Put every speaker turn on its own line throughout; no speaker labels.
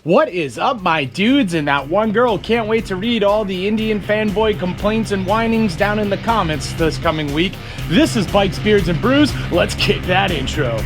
What is up, my dudes? And that one girl can't wait to read all the Indian fanboy complaints and whinings down in the comments this coming week. This is Bikes, Beards, and Brews. Let's kick that intro.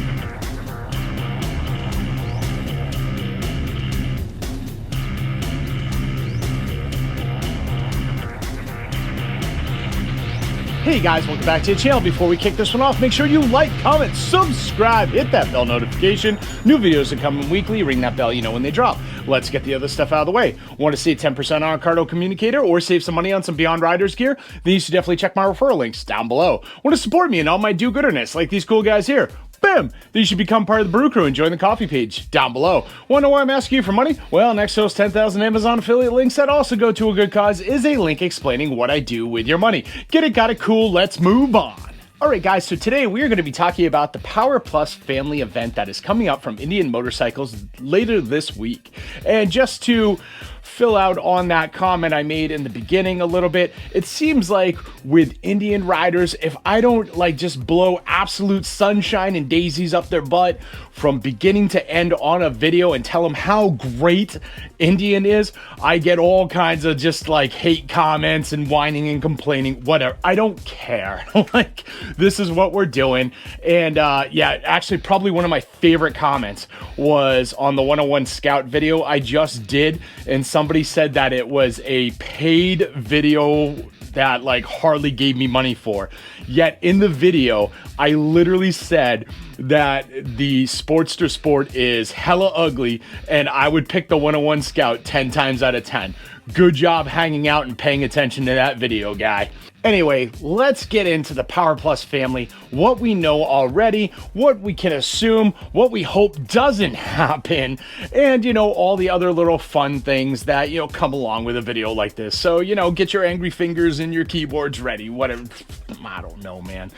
Hey guys, welcome back to the channel. Before we kick this one off, make sure you like, comment, subscribe, hit that bell notification. New videos are coming weekly. Ring that bell, you know when they drop. Let's get the other stuff out of the way. Want to save 10% on a Cardo communicator or save some money on some Beyond Riders gear? Then you should definitely check my referral links down below. Want to support me in all my do-gooderness like these cool guys here? Bam! Then you should become part of the Brew Crew and join the coffee page down below. Want to know why I'm asking you for money? Well, next to those 10,000 Amazon affiliate links that also go to a good cause is a link explaining what I do with your money. Get it, got it, cool, let's move on. Alright guys, so today we are going to be talking about the Power Plus family event that is coming up from Indian Motorcycles later this week. And just to fill out on that comment I made in the beginning a little bit, it seems like with Indian riders, if I don't like just blow absolute sunshine and daisies up their butt from beginning to end on a video and tell them how great Indian is, I get all kinds of just like hate comments and whining and complaining, whatever. I don't care. Like, this is what we're doing. And yeah, actually probably one of my favorite comments was on the 101 Scout video I just did, and somebody said that it was a paid video that like Harley gave me money for. Yet in the video, I literally said that the Sportster Sport is hella ugly and I would pick the 101 Scout 10 times out of 10. Good job hanging out and paying attention to that video, guy. Anyway, let's get into the Power Plus family, what we know already, what we can assume, what we hope doesn't happen, and, you know, all the other little fun things that, you know, come along with a video like this. So, you know, get your angry fingers and your keyboards ready, whatever. I don't know, man.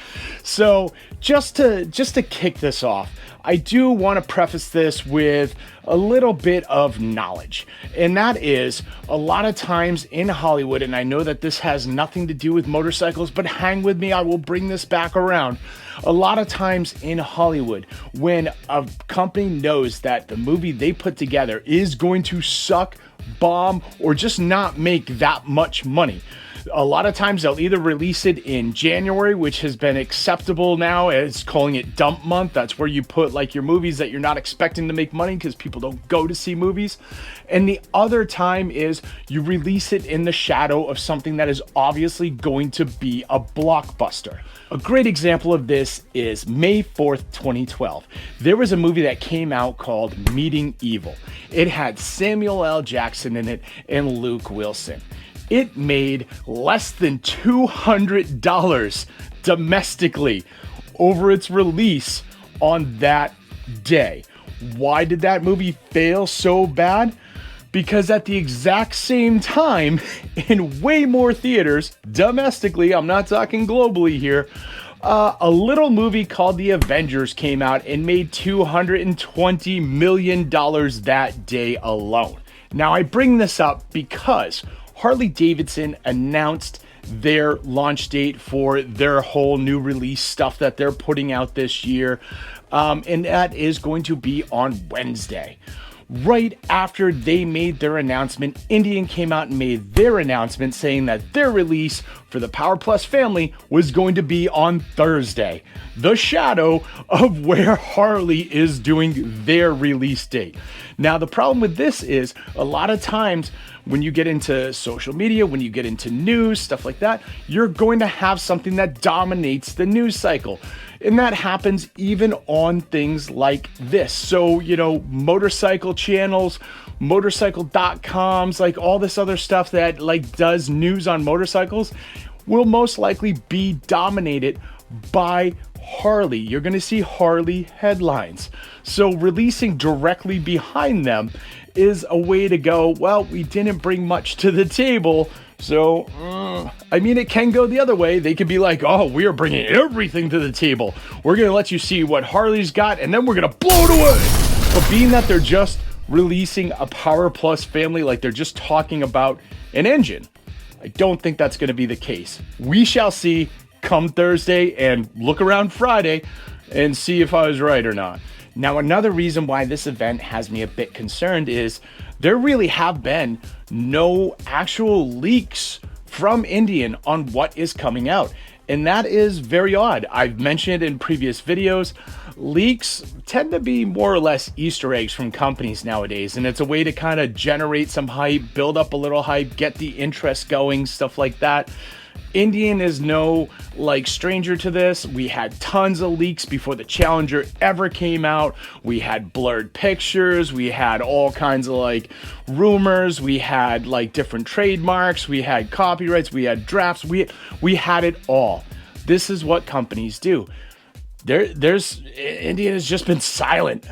So, just to kick this off, I do want to preface this with a little bit of knowledge, and that is a lot of times in Hollywood, and I know that this has nothing to do with motorcycles, but hang with me, I will bring this back around. A lot of times in Hollywood, when a company knows that the movie they put together is going to suck, bomb, or just not make that much money, a lot of times they'll either release it in January, which has been acceptable now as calling it dump month. That's where you put like your movies that you're not expecting to make money because people don't go to see movies. And the other time is you release it in the shadow of something that is obviously going to be a blockbuster. A great example of this is May 4th, 2012. There was a movie that came out called Meeting Evil. It had Samuel L. Jackson in it and Luke Wilson. It made less than $200 domestically over its release on that day. Why did that movie fail so bad? Because at the exact same time, in way more theaters, domestically, I'm not talking globally here, a little movie called The Avengers came out and made $220 million that day alone. Now, I bring this up because Harley-Davidson announced their launch date for their whole new release stuff that they're putting out this year, and that is going to be on Wednesday. Right after they made their announcement, Indian came out and made their announcement saying that their release for the Power Plus family was going to be on Thursday, the shadow of where Harley is doing their release date. Now, the problem with this is a lot of times when you get into social media, when you get into news, stuff like that, you're going to have something that dominates the news cycle. And that happens even on things like this. So, you know, motorcycle channels, motorcycle.coms, like all this other stuff that like does news on motorcycles will most likely be dominated by Harley. You're going to see Harley headlines. So releasing directly behind them is a way to go, well, we didn't bring much to the table. So, I mean, it can go the other way. They could be like, oh, we are bringing everything to the table. We're going to let you see what Harley's got, and then we're going to blow it away. But being that they're just releasing a Power Plus family, like they're just talking about an engine, I don't think that's going to be the case. We shall see come Thursday and look around Friday and see if I was right or not. Now, another reason why this event has me a bit concerned is there really have been no actual leaks from Indian on what is coming out. And that is very odd. I've mentioned in previous videos, leaks tend to be more or less Easter eggs from companies nowadays. And it's a way to kind of generate some hype, build up a little hype, get the interest going, stuff like that. Indian is no stranger to this. We had tons of leaks before the Challenger ever came out. We had blurred pictures. We had all kinds of rumors. We had different trademarks. We had copyrights. We had drafts. We had it all. This is what companies do. Indian has just been silent,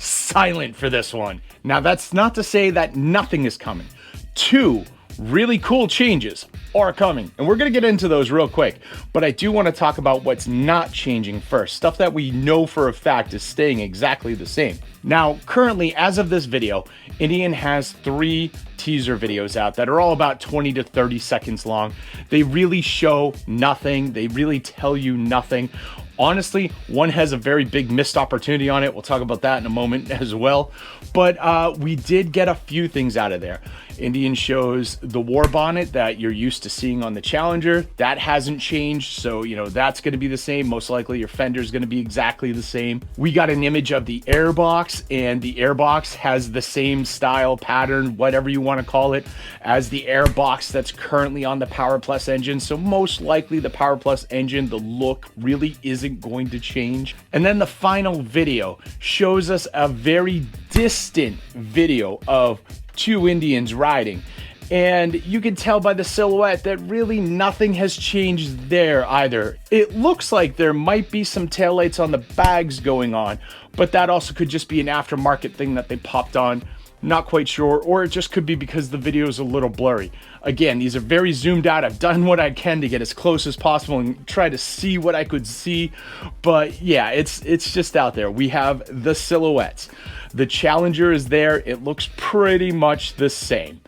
silent for this one. Now that's not to say that nothing is coming. Two really cool changes are coming, and we're going to get into those real quick, but I do want to talk about what's not changing first, stuff that we know for a fact is staying exactly the same. Now, currently, as of this video, Indian has 3 teaser videos out that are all about 20 to 30 seconds long. They really show nothing. They really tell you nothing. Honestly, one has a very big missed opportunity on it. We'll talk about that in a moment as well. But we did get a few things out of there. Indian shows the war bonnet that you're used to seeing on the Challenger. That hasn't changed, so that's going to be the same. Most likely your fender is going to be exactly the same. We got an image of the airbox, and the airbox has the same style, pattern, whatever you want to call it, as the airbox that's currently on the Power Plus engine. So most likely the Power Plus engine, the look really isn't going to change. And then the final video shows us a very distant video of 2 Indians riding, and you can tell by the silhouette that really nothing has changed there either. It looks like there might be some taillights on the bags going on, but that also could just be an aftermarket thing that they popped on. Not quite sure, or it just could be because the video is a little blurry. Again, these are very zoomed out. I've done what I can to get as close as possible and try to see what I could see, but yeah, it's just out there. We have the silhouettes. The Challenger is there. It looks pretty much the same.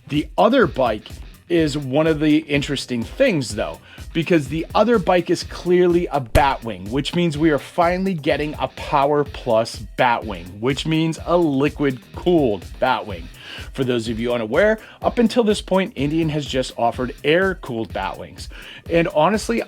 The other bike is one of the interesting things though, because the other bike is clearly a Batwing, which means we are finally getting a Power Plus Batwing, which means a liquid cooled Batwing. For those of you unaware, up until this point, Indian has just offered air cooled Batwings. And honestly,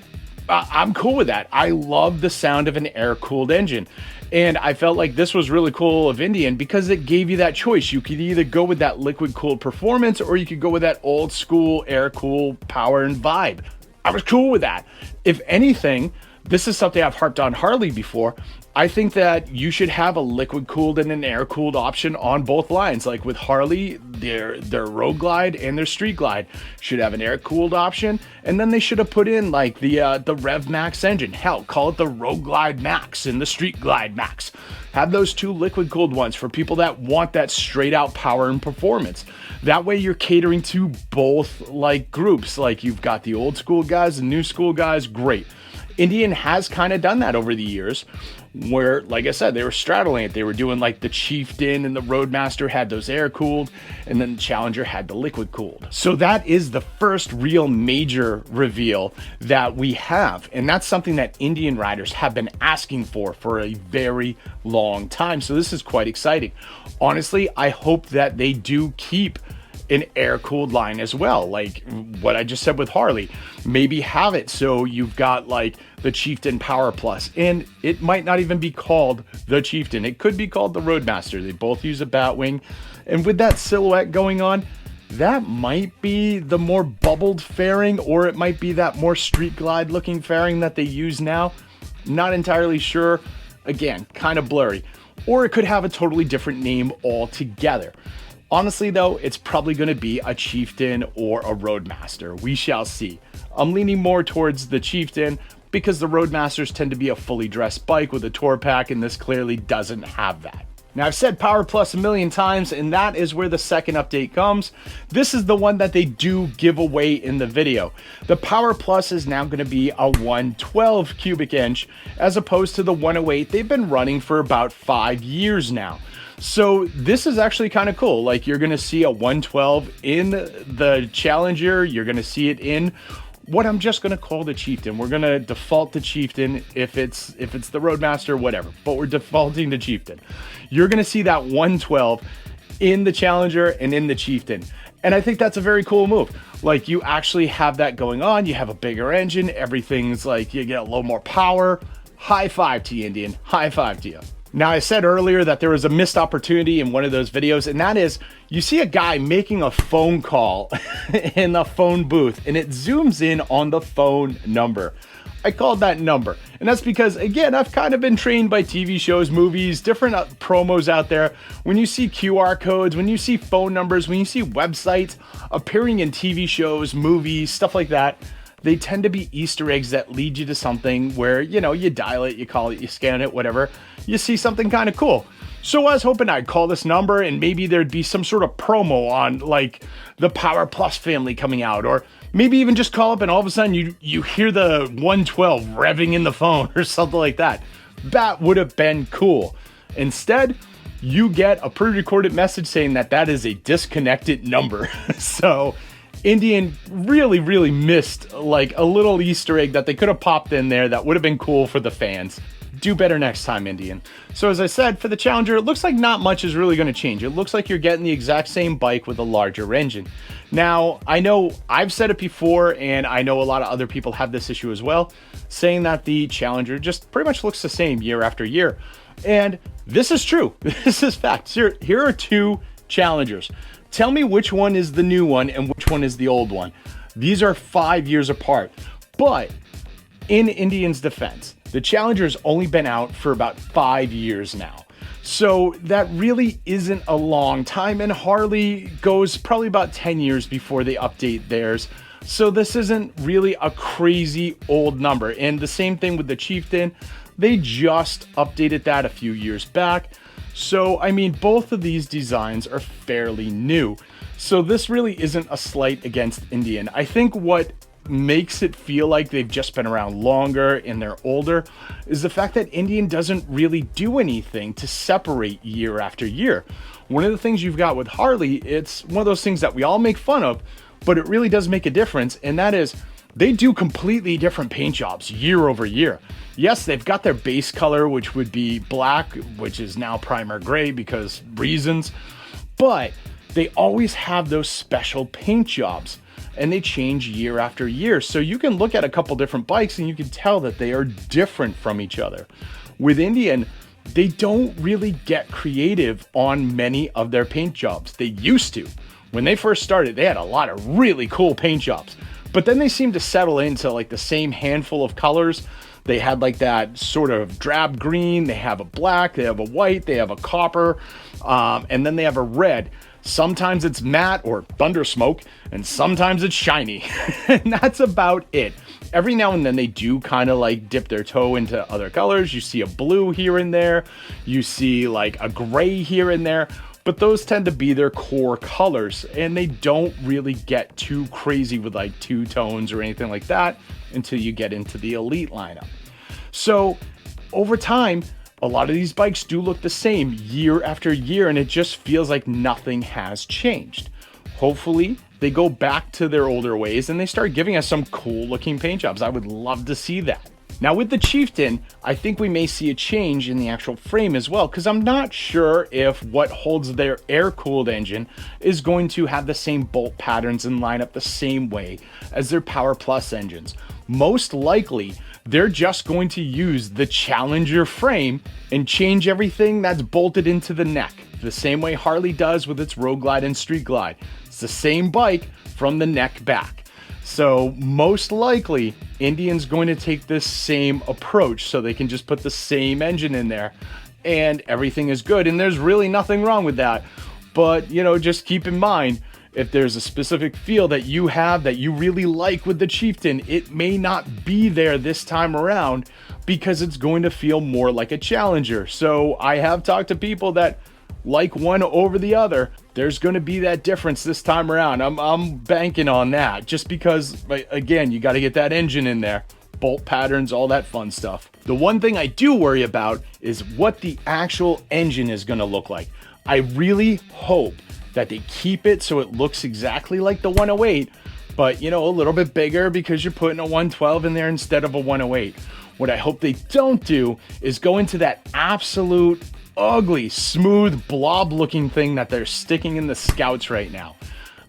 I'm cool with that. I love the sound of an air cooled engine. And I felt like this was really cool of Indian because it gave you that choice. You could either go with that liquid cooled performance or you could go with that old school air cooled power and vibe. I was cool with that. If anything, this is something I've harped on Harley before. I think that you should have a liquid cooled and an air cooled option on both lines. Like with Harley, their Road Glide and their Street Glide should have an air cooled option, and then they should have put in the Rev Max engine. Hell, call it the Road Glide Max and the Street Glide Max. Have those 2 liquid cooled ones for people that want that straight out power and performance. That way you're catering to both groups. You've got the old school guys and new school guys. Great. Indian has kind of done that over the years where, like I said, they were straddling it. They were doing the Chieftain and the Roadmaster had those air cooled, and then the Challenger had the liquid cooled. So that is the first real major reveal that we have. And that's something that Indian riders have been asking for a very long time. So this is quite exciting. Honestly, I hope that they do keep an air-cooled line as well, like what I just said with Harley. Maybe have it so you've got the Chieftain Power Plus, and it might not even be called the Chieftain. It could be called the Roadmaster. They both use a Batwing, and with that silhouette going on, that might be the more bubbled fairing, or it might be that more Street Glide looking fairing that they use now. Not entirely sure. Again, kind of blurry. Or it could have a totally different name altogether. Honestly though, it's probably going to be a Chieftain or a Roadmaster. We shall see. I'm leaning more towards the Chieftain because the Roadmasters tend to be a fully dressed bike with a tour pack, and this clearly doesn't have that. Now, I've said Power Plus a million times, and that is where the second update comes. This is the one that they do give away in the video. The Power Plus is now going to be a 112 cubic inch as opposed to the 108 they've been running for about 5 years now. So this is actually kind of cool. You're going to see a 112 in the Challenger. You're going to see it in what I'm just going to call the Chieftain. We're going to default to Chieftain if it's the Roadmaster, whatever, but we're defaulting to Chieftain. You're going to see that 112 in the Challenger and in the Chieftain. And I think that's a very cool move. Like, you actually have that going on. You have a bigger engine. Everything's like, you get a little more power. High five to you, Indian. High five to you. Now, I said earlier that there was a missed opportunity in one of those videos, and that is you see a guy making a phone call in the phone booth, and it zooms in on the phone number. I called that number, and that's because, again, I've kind of been trained by TV shows, movies, different promos out there. When you see QR codes, when you see phone numbers, when you see websites appearing in TV shows, movies, stuff like that, they tend to be Easter eggs that lead you to something where, you know, you dial it, you call it, you scan it, whatever. You see something kind of cool. So I was hoping I'd call this number and maybe there'd be some sort of promo on like the Power Plus family coming out, or maybe even just call up and all of a sudden you hear the 112 revving in the phone or something like that. That would have been cool. Instead, you get a pre-recorded message saying that that is a disconnected number. So Indian really missed like a little Easter egg that they could have popped in there that would have been cool for the fans. Do better next time, Indian. So as I said, for the Challenger, it looks like not much is really going to change. It looks like you're getting the exact same bike with a larger engine. Now, I know I've said it before, and I know a lot of other people have this issue as well, saying that the Challenger just pretty much looks the same year after year. And this is true. This is fact. Here are two Challengers. Tell me which one is the new one and which one is the old one. These are 5 years apart. But in Indian's defense, the Challenger's only been out for about 5 years now. So that really isn't a long time, and Harley goes probably about 10 years before they update theirs. So this isn't really a crazy old number. And the same thing with the Chieftain. They just updated that a few years back. So, I mean, both of these designs are fairly new. So this really isn't a slight against Indian. I think what makes it feel like they've just been around longer and they're older is the fact that Indian doesn't really do anything to separate year after year. One of the things you've got with Harley, it's one of those things that we all make fun of, but it really does make a difference, and that is they do completely different paint jobs year over year. Yes, they've got their base color, which would be black, which is now primer gray because reasons, but they always have those special paint jobs, and they change year after year. So you can look at a couple different bikes and you can tell that they are different from each other. With Indian, they don't really get creative on many of their paint jobs. They used to. When they first started, they had a lot of really cool paint jobs, but then they seemed to settle into like the same handful of colors. They had like that sort of drab green, they have a black, they have a white, they have a copper, and then they have a red. Sometimes it's matte or thunder smoke, and sometimes it's shiny. And that's about it. Every now and then they do kind of like dip their toe into other colors. You see a blue here and there. You see like a gray here and there. But those tend to be their core colors, and they don't really get too crazy with like two tones or anything like that until you get into the elite lineup. So over time, a lot of these bikes do look the same year after year, and it just feels like nothing has changed. Hopefully, they go back to their older ways and they start giving us some cool looking paint jobs. I would love to see that. Now with the Chieftain, I think we may see a change in the actual frame as well, because I'm not sure if what holds their air-cooled engine is going to have the same bolt patterns and line up the same way as their Power Plus engines. Most likely, they're just going to use the Challenger frame and change everything that's bolted into the neck, the same way Harley does with its Road Glide and Street Glide. It's the same bike from the neck back. So most likely, Indian's going to take this same approach, so they can just put the same engine in there and everything is good. And there's really nothing wrong with that. But, you know, just keep in mind, if there's a specific feel that you have that you really like with the Chieftain, it may not be there this time around because it's going to feel more like a Challenger. So I have talked to people that like one over the other. There's going to be that difference this time around. I'm banking on that, just because, again, you got to get that engine in there, bolt patterns, all that fun stuff. The one thing I do worry about is what the actual engine is going to look like. I really hope that they keep it so it looks exactly like the 108, but, you know, a little bit bigger because you're putting a 112 in there instead of a 108. What I hope they don't do is go into that absolute ugly, smooth, blob-looking thing that they're sticking in the Scouts right now.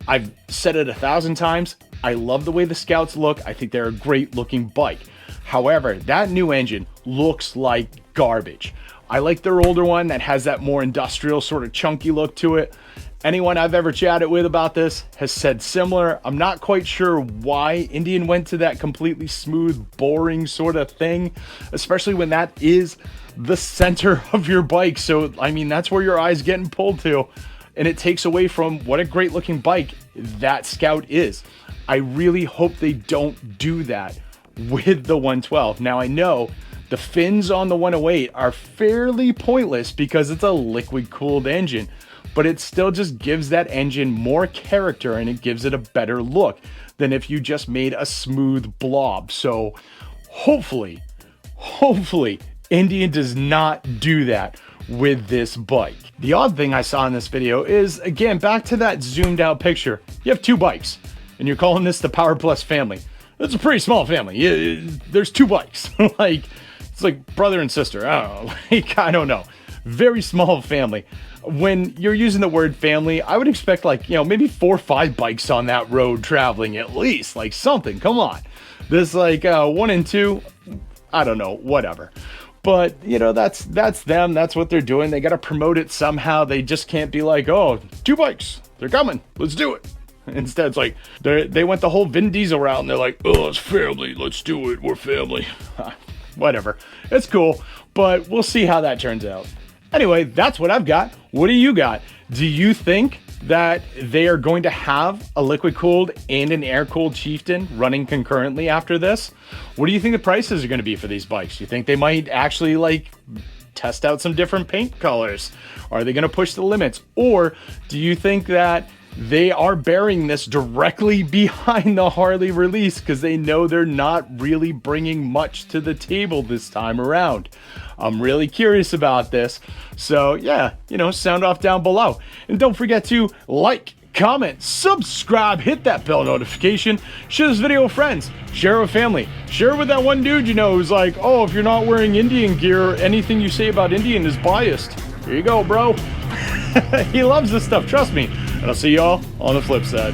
I've said it 1,000 times. I love the way the Scouts look. I think they're a great-looking bike. However, that new engine looks like garbage. I like their older one that has that more industrial sort of chunky look to it. Anyone I've ever chatted with about this has said similar. I'm not quite sure why Indian went to that completely smooth, boring sort of thing, especially when that is the center of your bike. So, I mean, that's where your eye's getting pulled to, and it takes away from what a great looking bike that Scout is. I really hope they don't do that with the 112. Now, I know the fins on the 108 are fairly pointless because it's a liquid cooled engine, but it still just gives that engine more character and it gives it a better look than if you just made a smooth blob. So hopefully Indian does not do that with this bike. The odd thing I saw in this video is, again, back to that zoomed out picture. You have two bikes and you're calling this the Power Plus family. It's a pretty small family. There's two bikes. It's like brother and sister. I don't know. Very small family. When you're using the word family, I would expect maybe 4 or 5 bikes on that road traveling at least, like something. Come on. This 1 and 2, I don't know, whatever. But that's them. That's what they're doing. They got to promote it somehow. They just can't be like, oh, 2 bikes. They're coming. Let's do it. Instead, it's like they went the whole Vin Diesel route and they're like, oh, it's family. Let's do it. We're family. Whatever. It's cool, but we'll see how that turns out. Anyway, that's what I've got. What do you got? Do you think that they are going to have a liquid cooled and an air cooled Chieftain running concurrently after this? What do you think the prices are going to be for these bikes? Do you think they might actually test out some different paint colors? Are they going to push the limits? Or do you think that they are burying this directly behind the Harley release because they know they're not really bringing much to the table this time around? I'm really curious about this. So yeah, sound off down below. And don't forget to like, comment, subscribe, hit that bell notification, share this video with friends, share it with family, share it with that one dude who's like, oh, if you're not wearing Indian gear, anything you say about Indian is biased. Here you go, bro. He loves this stuff, trust me. And I'll see y'all on the flip side.